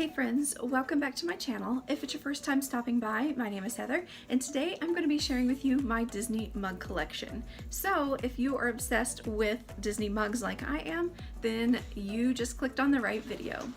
Hey friends, welcome back to my channel. If it's your first time stopping by, my name is Heather, and today I'm going to be sharing with you my Disney mug collection. So if you are obsessed with Disney mugs like I am, then you just clicked on the right video.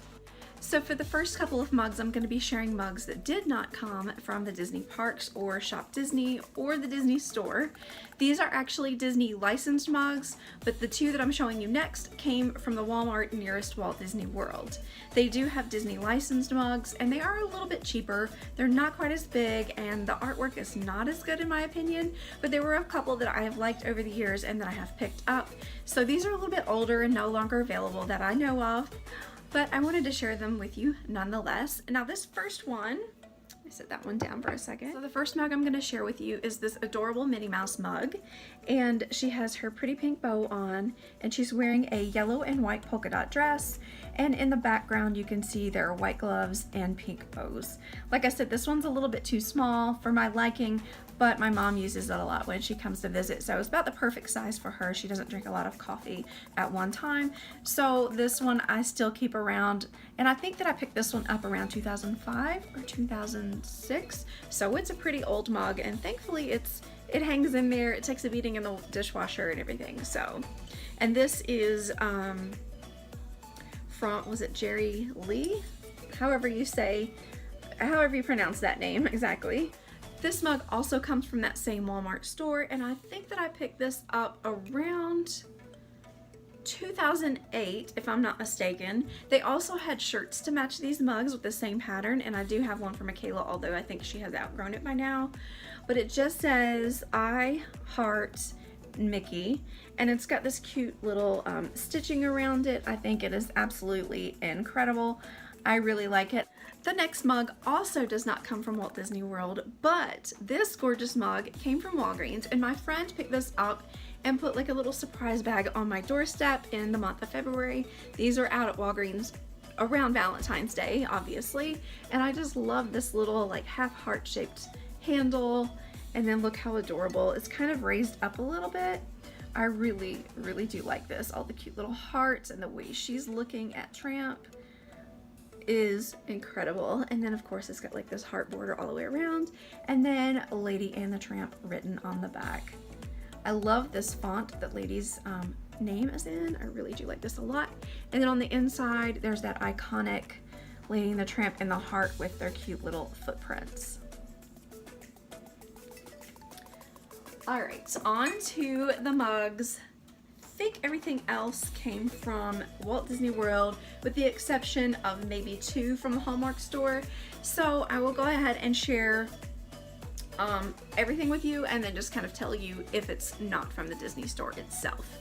So for the first couple of mugs, I'm going to be sharing mugs that did not come from the Disney parks or Shop Disney or the Disney store. These are actually Disney licensed mugs, but the two that I'm showing you next came from the Walmart nearest Walt Disney World. They do have Disney licensed mugs and they are a little bit cheaper. They're not quite as big and the artwork is not as good in my opinion, but there were a couple that I have liked over the years and that I have picked up. So these are a little bit older and no longer available that I know of, but I wanted to share them with you nonetheless. Now this first one, let me set that one down for a second. So the first mug I'm going to share with you is this adorable Minnie Mouse mug, and she has her pretty pink bow on and she's wearing a yellow and white polka dot dress, and in the background you can see there are white gloves and pink bows. Like I said, this one's a little bit too small for my liking, but my mom uses it a lot when she comes to visit, so it's about the perfect size for her. She doesn't drink a lot of coffee at one time, so this one I still keep around, and I think that I picked this one up around 2005 or 2006, so it's a pretty old mug, and thankfully it hangs in there. It takes a beating in the dishwasher and everything. So, and this is from, was it Jerry Lee? However you pronounce that name exactly. This mug also comes from that same Walmart store, and I think that I picked this up around 2008, if I'm not mistaken. They also had shirts to match these mugs with the same pattern, and I do have one for Michaela, although I think she has outgrown it by now. But it just says, I heart Mickey, and it's got this cute little stitching around it. I think it is absolutely incredible. I really like it. The next mug also does not come from Walt Disney World, but this gorgeous mug came from Walgreens, and my friend picked this up and put like a little surprise bag on my doorstep in the month of February. These are out at Walgreens around Valentine's Day, obviously, and I just love this little like half heart shaped handle, and then look how adorable. It's kind of raised up a little bit. I really do like this. All the cute little hearts and the way she's looking at Tramp is incredible. And then of course it's got like this heart border all the way around, and then Lady and the Tramp written on the back. I love this font that Lady's name is in. I really do like this a lot. And then on the inside there's that iconic Lady and the Tramp and the heart with their cute little footprints. Alright, so on to the mugs. I think everything else came from Walt Disney World with the exception of maybe two from the Hallmark store. So I will go ahead and share everything with you and then just kind of tell you if it's not from the Disney store itself.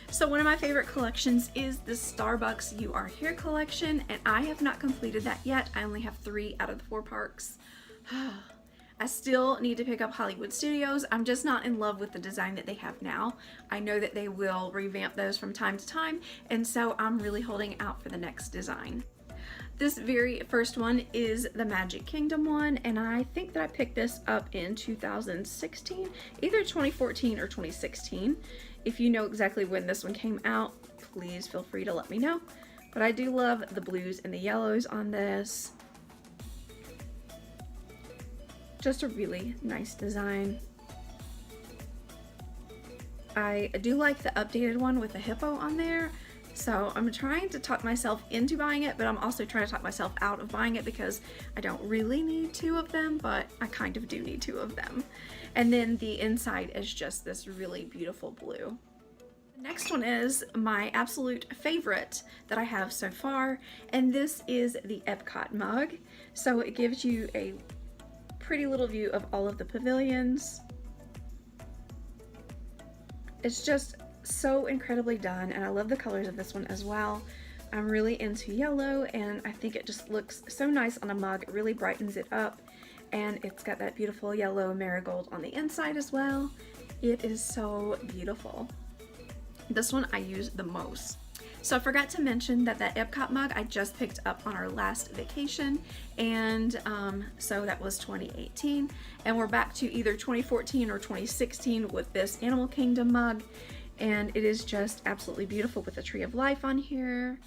So one of my favorite collections is the Starbucks You Are Here collection, and I have not completed that yet. I only have 3 out of the 4 parks. I still need to pick up Hollywood Studios. I'm just not in love with the design that they have now. I know that they will revamp those from time to time, and so I'm really holding out for the next design. This very first one is the Magic Kingdom one, and I think that I picked this up in 2016, either 2014 or 2016. If you know exactly when this one came out, please feel free to let me know. But I do love the blues and the yellows on this. Just a really nice design. I do like the updated one with the hippo on there. So I'm trying to talk myself into buying it, but I'm also trying to talk myself out of buying it because I don't really need 2 of them, but I kind of do need 2 of them. And then the inside is just this really beautiful blue. The next one is my absolute favorite that I have so far, and this is the Epcot mug. So it gives you a pretty little view of all of the pavilions. It's just so incredibly done, and I love the colors of this one as well. I'm really into yellow, and I think it just looks so nice on a mug. It really brightens it up, and it's got that beautiful yellow marigold on the inside as well. It is so beautiful. This one I use the most. So I forgot to mention that Epcot mug I just picked up on our last vacation, and so that was 2018, and we're back to either 2014 or 2016 with this Animal Kingdom mug, and it is just absolutely beautiful with the Tree of Life on here.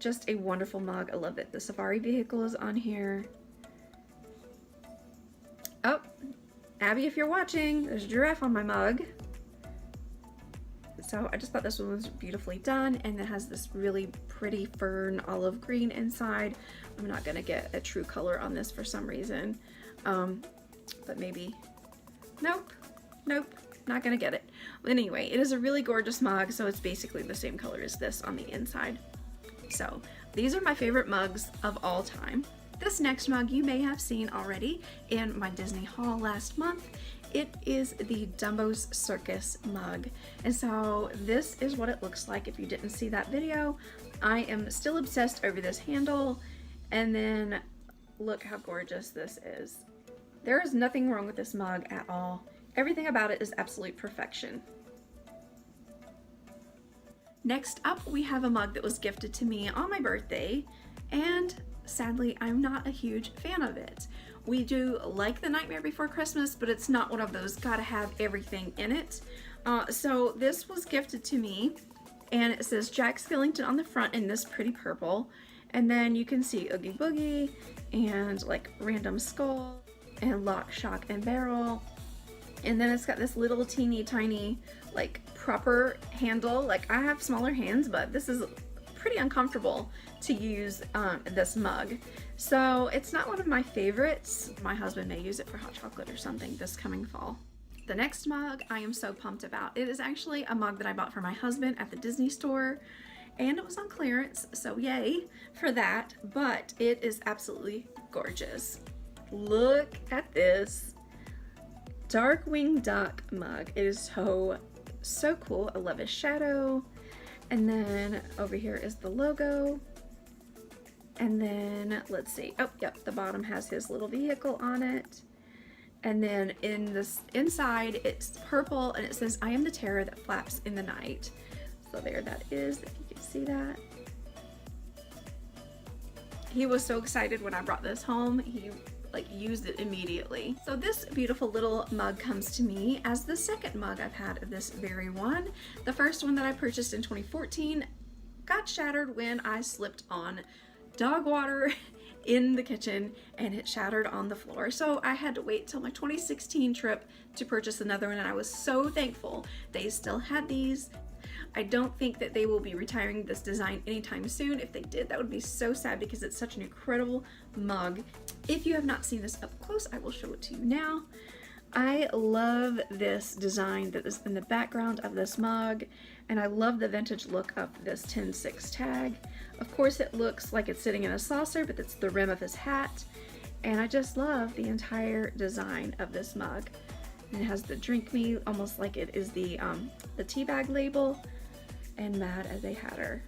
Just a wonderful mug. I love it. The safari vehicle is on here. Oh, Abby, if you're watching, there's a giraffe on my mug. So I just thought this one was beautifully done, and it has this really pretty fern olive green inside. I'm not gonna get a true color on this for some reason, but maybe. Nope, not gonna get it. But anyway, it is a really gorgeous mug, so it's basically the same color as this on the inside. So these are my favorite mugs of all time. This next mug you may have seen already in my Disney haul last month. It is the Dumbo's Circus mug. And so this is what it looks like if you didn't see that video. I am still obsessed over this handle. And then look how gorgeous this is. There is nothing wrong with this mug at all. Everything about it is absolute perfection. Next up, we have a mug that was gifted to me on my birthday, and sadly, I'm not a huge fan of it. We do like the Nightmare Before Christmas, but it's not one of those gotta have everything in it. So this was gifted to me, and it says Jack Skellington on the front in this pretty purple, and then you can see Oogie Boogie and like Random Skull and Lock, Shock, and Barrel. And then it's got this little teeny tiny like proper handle. Like I have smaller hands, but this is pretty uncomfortable to use this mug. So it's not one of my favorites. My husband may use it for hot chocolate or something this coming fall. The next mug I am so pumped about. It is actually a mug that I bought for my husband at the Disney store, and it was on clearance, so yay for that. But it is absolutely gorgeous. Look at this Darkwing Duck mug. It is so cool. I love his shadow. And then over here is the logo. And then let's see. Oh, yep, the bottom has his little vehicle on it. And then in this inside, it's purple, and it says, "I am the terror that flaps in the night." So there that is, if you can see that. He was so excited when I brought this home. He like used it immediately. So this beautiful little mug comes to me as the second mug I've had of this very one. The first one that I purchased in 2014 got shattered when I slipped on dog water in the kitchen, and it shattered on the floor. So I had to wait till my 2016 trip to purchase another one, and I was so thankful they still had these. I don't think that they will be retiring this design anytime soon. If they did, that would be so sad because it's such an incredible mug. If you have not seen this up close, I will show it to you now. I love this design that is in the background of this mug, and I love the vintage look of this 10-6 tag. Of course, it looks like it's sitting in a saucer, but it's the rim of his hat, and I just love the entire design of this mug. And it has the drink me, almost like it is the tea bag label, and Mad as a Hatter.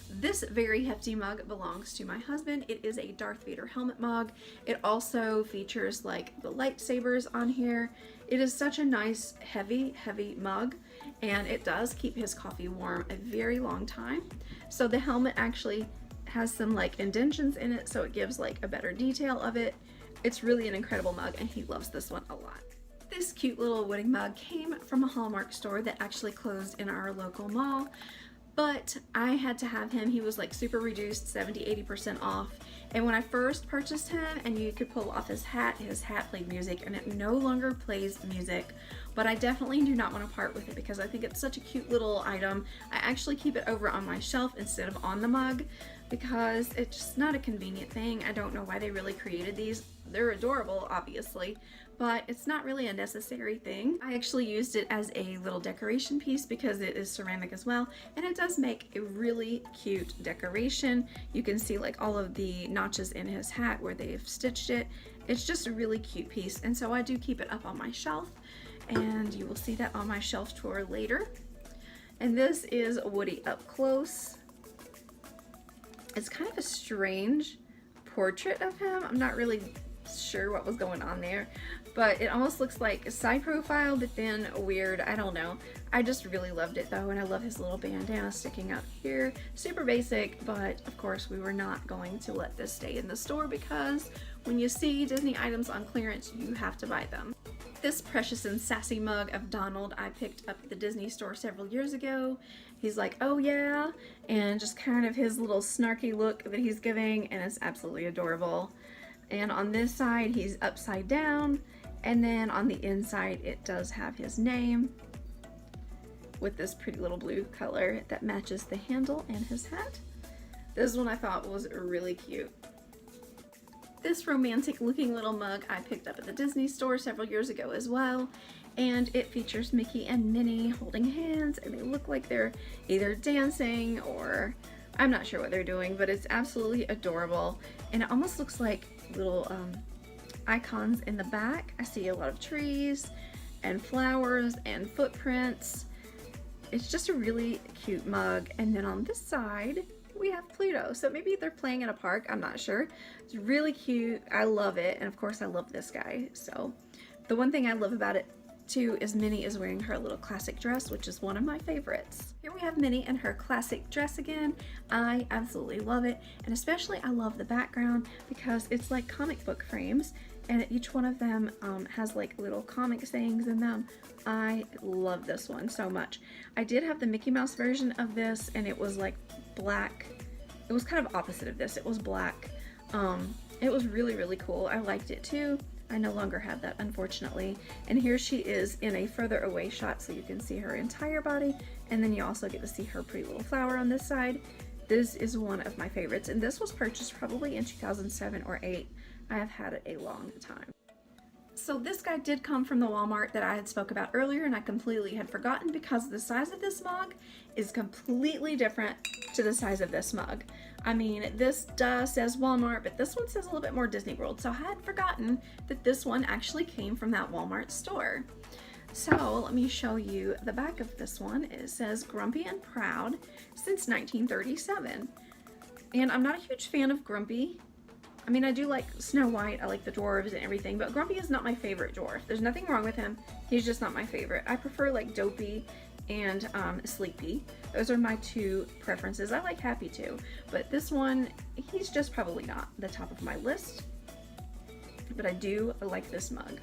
This very hefty mug belongs to my husband. It is a Darth Vader helmet mug. It also features like the lightsabers on here. It is such a nice heavy mug, and it does keep his coffee warm a very long time. So the helmet actually has some like indentions in it, so it gives like a better detail of it. It's really an incredible mug, and he loves this one a lot. This cute little wooden mug came from a Hallmark store that actually closed in our local mall, but I had to have him. He was like super reduced, 70-80% off. And when I first purchased him, and you could pull off his hat played music, and it no longer plays music. But I definitely do not want to part with it because I think it's such a cute little item. I actually keep it over on my shelf instead of on the mug because it's just not a convenient thing. I don't know why they really created these. They're adorable, obviously, but it's not really a necessary thing. I actually used it as a little decoration piece because it is ceramic as well, and it does make a really cute decoration. You can see like all of the notches in his hat where they've stitched it. It's just a really cute piece, and so I do keep it up on my shelf, and you will see that on my shelf tour later. And this is Woody up close. It's kind of a strange portrait of him. I'm not really sure what was going on there, but it almost looks like a side profile, but then weird. I don't know. I just really loved it though, and I love his little bandana sticking out here. Super basic, but of course we were not going to let this stay in the store because when you see Disney items on clearance, you have to buy them. this precious and sassy mug of Donald I picked up at the Disney store several years ago. He's like, oh yeah, and just kind of his little snarky look that he's giving, and it's absolutely adorable. And on this side, he's upside down, and then on the inside, it does have his name with this pretty little blue color that matches the handle and his hat. This one I thought was really cute. This romantic looking little mug I picked up at the Disney store several years ago as well, and it features Mickey and Minnie holding hands, and they look like they're either dancing or I'm not sure what they're doing, but it's absolutely adorable, and it almost looks like little icons in the back. I see a lot of trees and flowers and footprints. It's just a really cute mug. And then on this side we have Pluto, so maybe they're playing in a park, I'm not sure. It's really cute, I love it, and of course I love this guy. So the one thing I love about it too is Minnie is wearing her little classic dress, which is one of my favorites. Here we have Minnie in her classic dress again. I absolutely love it, and especially I love the background because it's like comic book frames, and each one of them has like little comic sayings in them. I love this one so much. I did have the Mickey Mouse version of this, and it was like black. It was kind of opposite of this. It was black. It was really, really cool. I liked it too. I no longer have that, unfortunately. And here she is in a further away shot, so you can see her entire body, and then you also get to see her pretty little flower on this side. This is one of my favorites, and this was purchased probably in 2007 or 8. I have had it a long time. So this guy did come from the Walmart that I had spoke about earlier, and I completely had forgotten because the size of this mug is completely different to the size of this mug. I mean, this says Walmart, but this one says a little bit more Disney World, so I had forgotten that this one actually came from that Walmart store. So let me show you the back of this one. It says Grumpy and Proud since 1937. And I'm not a huge fan of Grumpy. I mean, I do like Snow White, I like the dwarves and everything, but Grumpy is not my favorite dwarf. There's nothing wrong with him, he's just not my favorite. I prefer like Dopey and Sleepy. Those are my two preferences. I like Happy too, but this one, he's just probably not the top of my list, but I do like this mug.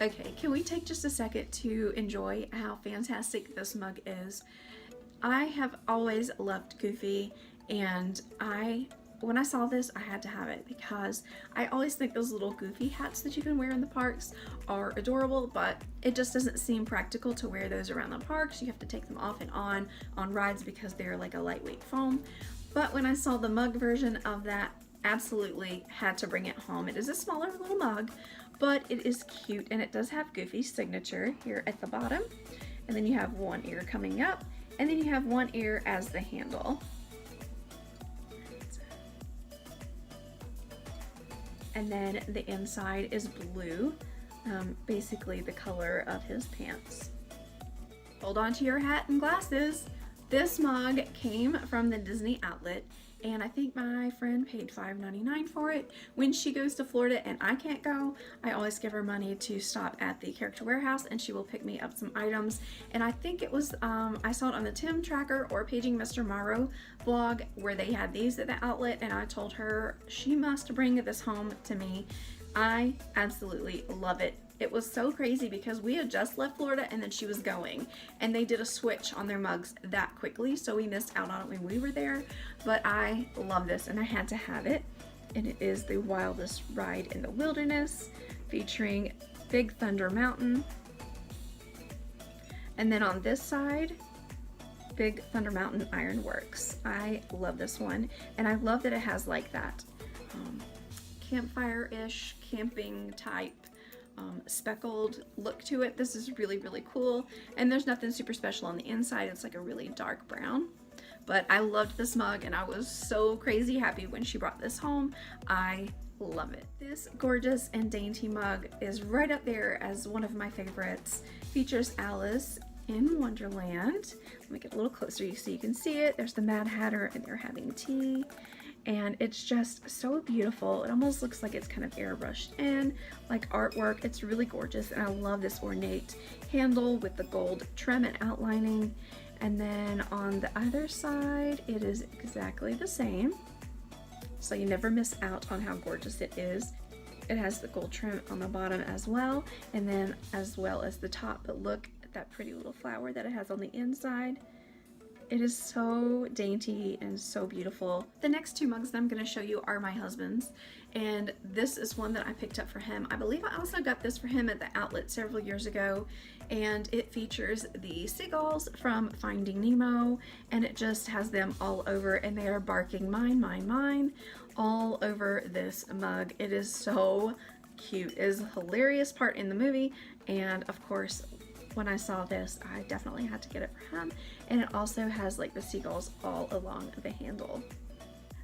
Okay, can we take just a second to enjoy how fantastic this mug is? I have always loved Goofy, and when I saw this, I had to have it because I always think those little Goofy hats that you can wear in the parks are adorable, but it just doesn't seem practical to wear those around the parks. You have to take them off and on rides because they're like a lightweight foam. But when I saw the mug version of that, absolutely had to bring it home. It is a smaller little mug, but it is cute, and it does have Goofy's signature here at the bottom. And then you have one ear coming up, and then you have one ear as the handle. And then the inside is blue, basically the color of his pants. Hold on to your hat and glasses. This mug came from the Disney outlet, and I think my friend paid $5.99 for it. When she goes to Florida and I can't go, I always give her money to stop at the Character Warehouse, and she will pick me up some items. And I think it was, I saw it on the Tim Tracker or Paging Mr. Morrow vlog where they had these at the outlet, and I told her she must bring this home to me. I absolutely love it. It was so crazy because we had just left Florida and then she was going, and they did a switch on their mugs that quickly, so we missed out on it when we were there. But I love this and I had to have it, and it is the Wildest Ride in the Wilderness featuring Big Thunder Mountain. And then on this side, Big Thunder Mountain Iron Works. I love this one, and I love that it has like that campfire-ish, camping type speckled look to it. This is really, really cool, and there's nothing super special on the inside. It's like a really dark brown, but I loved this mug, and I was so crazy happy when she brought this home. I love it. This gorgeous and dainty mug is right up there as one of my favorites. Features Alice in Wonderland. Let me get a little closer so you can see it. There's the Mad Hatter, and they're having tea. And it's just so beautiful. It almost looks like it's kind of airbrushed in, like artwork. It's really gorgeous, and I love this ornate handle with the gold trim and outlining. And then on the other side, it is exactly the same. So you never miss out on how gorgeous it is. It has the gold trim on the bottom as well, and then as well as the top, but look at that pretty little flower that it has on the inside. It is so dainty and so beautiful. The next two mugs that I'm going to show you are my husband's, and this is one that I picked up for him. I believe I also got this for him at the outlet several years ago, and it features the seagulls from Finding Nemo, and it just has them all over, and they are barking mine, mine, mine all over this mug. It is so cute. It is a hilarious part in the movie, and of course when I saw this, I definitely had to get it for him. And it also has like the seagulls all along the handle.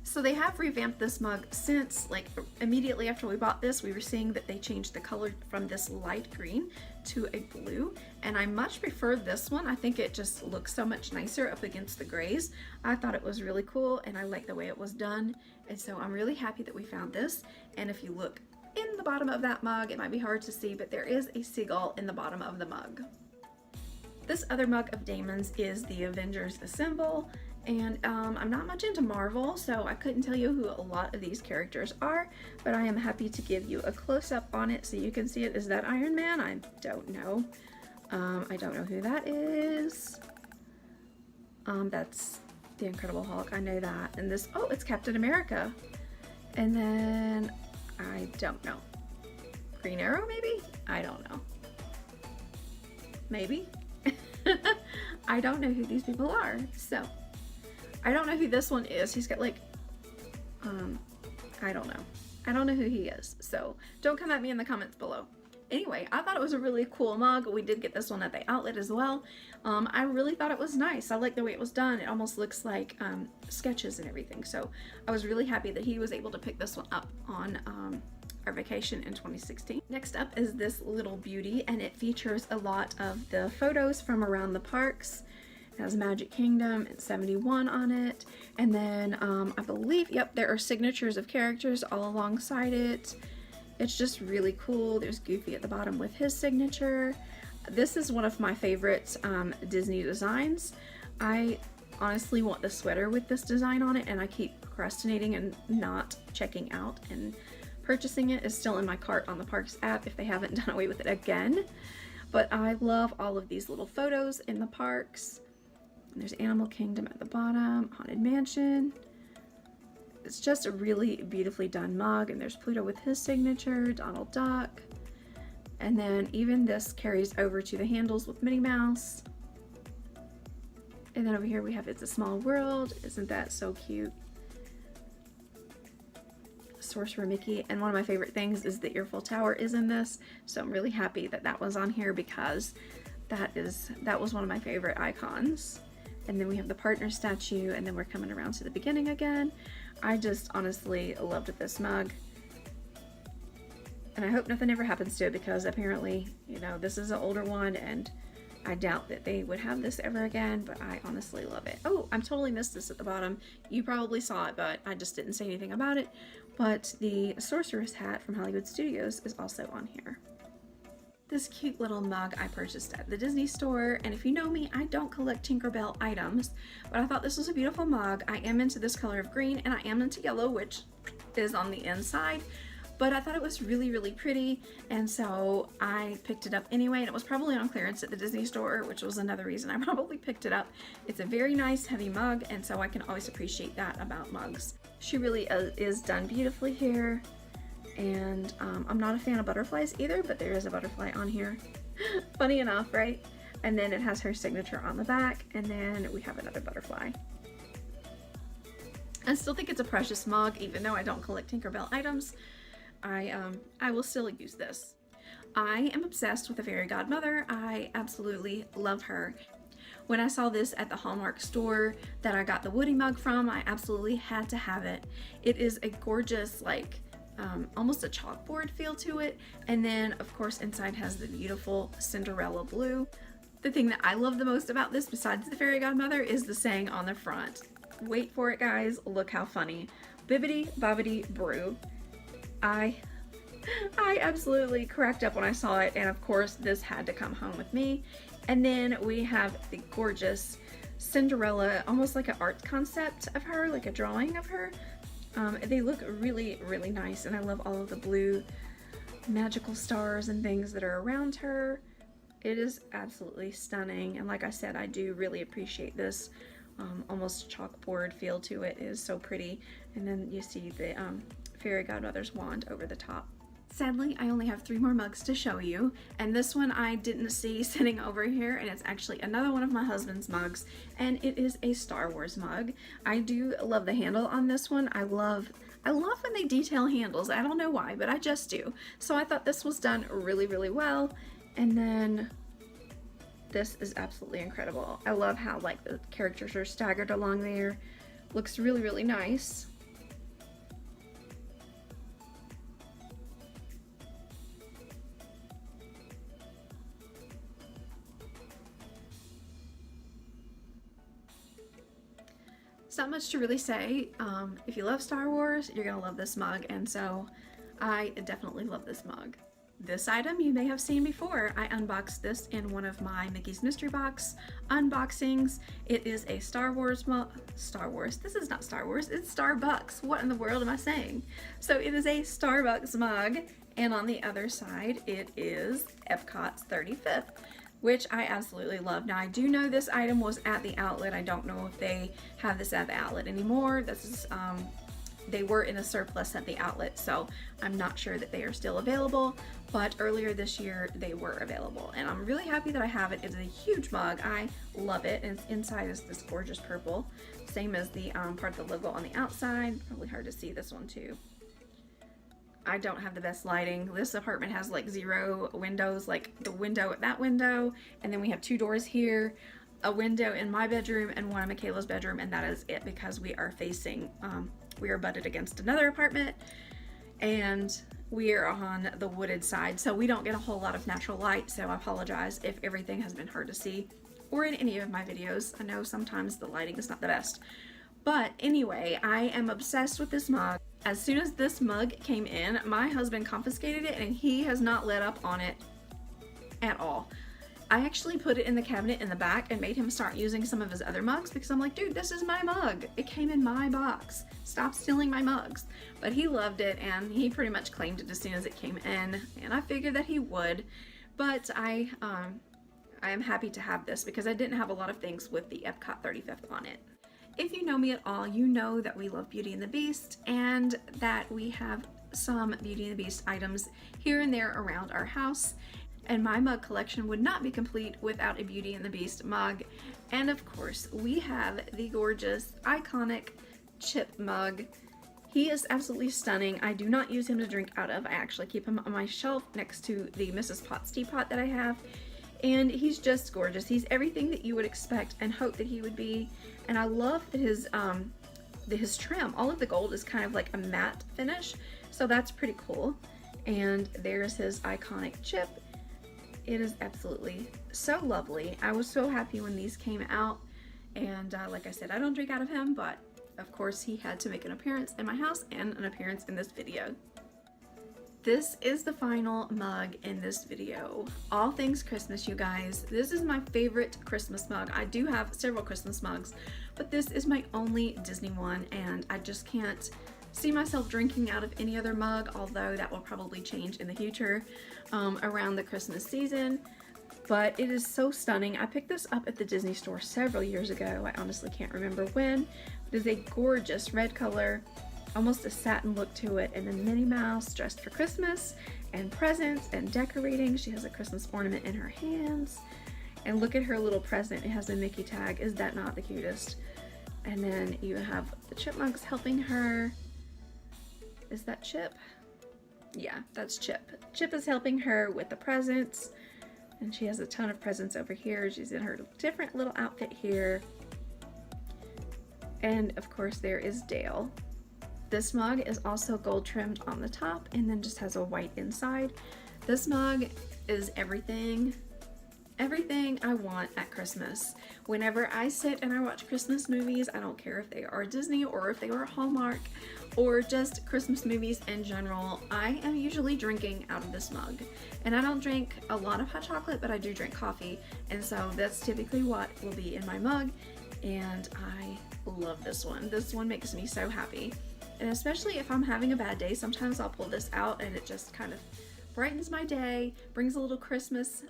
So they have revamped this mug since, like immediately after we bought this, we were seeing that they changed the color from this light green to a blue, and I much prefer this one. I think it just looks so much nicer up against the grays. I thought it was really cool, and I like the way it was done, and so I'm really happy that we found this. And if you look in the bottom of that mug, it might be hard to see, but there is a seagull in the bottom of the mug. This other mug of Damon's is the Avengers Assemble, and I'm not much into Marvel, so I couldn't tell you who a lot of these characters are, but I am happy to give you a close-up on it so you can see it. Is that Iron Man? I don't know. I don't know who that is. That's the Incredible Hulk, I know that. And this, oh, it's Captain America. And then I don't know. Green Arrow, maybe? I don't know. Maybe? I don't know who these people are. So, I don't know who this one is. He's got like, I don't know. I don't know who he is. So, don't come at me in the comments below. Anyway, I thought it was a really cool mug. We did get this one at the outlet as well. I really thought it was nice. I like the way it was done. It almost looks like sketches and everything. So I was really happy that he was able to pick this one up on our vacation in 2016. Next up is this little beauty, and it features a lot of the photos from around the parks. It has Magic Kingdom and 71 on it. And then I believe, yep, there are signatures of characters all alongside it. It's just really cool. There's Goofy at the bottom with his signature. This is one of my favorite Disney designs. I honestly want the sweater with this design on it, and I keep procrastinating and not checking out and purchasing it. It's still in my cart on the Parks app if they haven't done away with it again. But I love all of these little photos in the parks. And there's Animal Kingdom at the bottom, Haunted Mansion. It's just a really beautifully done mug, and there's Pluto with his signature, Donald Duck, and then even this carries over to the handles with Minnie Mouse. And then over here we have It's a Small World. Isn't that so cute? Sorcerer Mickey, and one of my favorite things is the Eiffel Tower is in this, so I'm really happy that that was on here because that was one of my favorite icons. And then we have the partner statue, and then we're coming around to the beginning again. I just honestly loved this mug, and I hope nothing ever happens to it because apparently, you know, this is an older one, and I doubt that they would have this ever again, but I honestly love it. Oh, I totally missed this at the bottom. You probably saw it, but I just didn't say anything about it. But the Sorceress hat from Hollywood Studios is also on here. This cute little mug I purchased at the Disney store, and if you know me, I don't collect Tinkerbell items, but I thought this was a beautiful mug. I am into this color of green, and I am into yellow, which is on the inside, but I thought it was really, really pretty, and so I picked it up anyway, and it was probably on clearance at the Disney store, which was another reason I probably picked it up. It's a very nice, heavy mug, and so I can always appreciate that about mugs. She really is done beautifully here. And I'm not a fan of butterflies either, but there is a butterfly on here. Funny enough, right? And then it has her signature on the back, and then we have another butterfly. I still think it's a precious mug, even though I don't collect Tinkerbell items. I will still use this. I am obsessed with the Fairy Godmother. I absolutely love her. When I saw this at the Hallmark store that I got the Woody mug from, I absolutely had to have it. It is a gorgeous, like, almost a chalkboard feel to it, and then of course inside has the beautiful Cinderella blue. The thing that I love the most about this, besides the Fairy Godmother, is the saying on the front. Wait for it, guys. Look how funny. Bibbidi bobbidi brew. I absolutely cracked up when I saw it, and of course this had to come home with me. And then we have the gorgeous Cinderella, almost like an art concept of her, like a drawing of her. They look really, really nice, and I love all of the blue magical stars and things that are around her. It is absolutely stunning, and like I said, I do really appreciate this almost chalkboard feel to it. It is so pretty. And then you see the fairy godmother's wand over the top. Sadly, I only have 3 more mugs to show you, and this one I didn't see sitting over here, and it's actually another one of my husband's mugs, and it is a Star Wars mug. I do love the handle on this one. I love when they detail handles. I don't know why, but I just do. So I thought this was done really, really well. And then this is absolutely incredible. I love how like the characters are staggered along there. Looks really, really nice. It's not much to really say. If you love Star Wars, you're gonna love this mug, and so I definitely love this mug. This item you may have seen before. I unboxed this in one of my Mickey's Mystery Box unboxings. It is a Star Wars mug. Star Wars? This is not Star Wars, it's Starbucks. What in the world am I saying? So it is a Starbucks mug, and on the other side it is Epcot's 35th. Which I absolutely love. Now I do know this item was at the outlet. I don't know if they have this at the outlet anymore. This is they were in a surplus at the outlet, so I'm not sure that they are still available, but earlier this year they were available, and I'm really happy that I have it. It's a huge mug. I love it, and inside is this gorgeous purple, same as the part of the logo on the outside. Probably hard to see this one too. I don't have the best lighting. This apartment has like 0 windows, like the window at that window, and then we have 2 doors here, a window in my bedroom and one in Michaela's bedroom, and that is it because we are facing, we are butted against another apartment, and we are on the wooded side, so we don't get a whole lot of natural light, so I apologize if everything has been hard to see, or in any of my videos. I know sometimes the lighting is not the best. But anyway, I am obsessed with this mug. As soon as this mug came in, my husband confiscated it and he has not let up on it at all. I actually put it in the cabinet in the back and made him start using some of his other mugs because I'm like, dude, this is my mug. It came in my box. Stop stealing my mugs. But he loved it and he pretty much claimed it as soon as it came in, and I figured that he would. But I am happy to have this because I didn't have a lot of things with the Epcot 35th on it. If you know me at all, you know that we love Beauty and the Beast and that we have some Beauty and the Beast items here and there around our house. And my mug collection would not be complete without a Beauty and the Beast mug. And of course, we have the gorgeous, iconic Chip mug. He is absolutely stunning. I do not use him to drink out of. I actually keep him on my shelf next to the Mrs. Potts teapot that I have. And he's just gorgeous. He's everything that you would expect and hope that he would be. And I love that his trim, all of the gold is kind of like a matte finish, so that's pretty cool. And there's his iconic Chip. It is absolutely so lovely. I was so happy when these came out, and like I said, I don't drink out of him, but of course he had to make an appearance in my house and an appearance in this video. This is the final mug in this video. All things Christmas, you guys. This is my favorite Christmas mug. I do have several Christmas mugs, but this is my only Disney one, and I just can't see myself drinking out of any other mug, although that will probably change in the future around the Christmas season. But it is so stunning. I picked this up at the Disney store several years ago. I honestly can't remember when. It is a gorgeous red color, almost a satin look to it, and then Minnie Mouse dressed for Christmas and presents and decorating. She has a Christmas ornament in her hands, and look at her little present. It has a Mickey tag. Is that not the cutest? And then you have the chipmunks helping her. Is that Chip? Yeah, that's Chip. Chip is helping her with the presents, and she has a ton of presents over here. She's in her different little outfit here. And of course there is Dale. This mug is also gold trimmed on the top and then just has a white inside. This mug is everything I want at Christmas. Whenever I sit and I watch Christmas movies, I don't care if they are Disney or if they are Hallmark or just Christmas movies in general, I am usually drinking out of this mug. And I don't drink a lot of hot chocolate, but I do drink coffee, and so that's typically what will be in my mug, and I love this one. This one makes me so happy. And especially if I'm having a bad day, sometimes I'll pull this out and it just kind of brightens my day, brings a little Christmas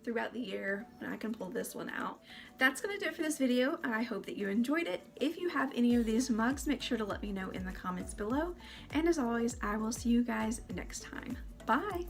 throughout the year, and I can pull this one out. That's gonna do it for this video. I hope that you enjoyed it. If you have any of these mugs, make sure to let me know in the comments below. And as always, I will see you guys next time. Bye!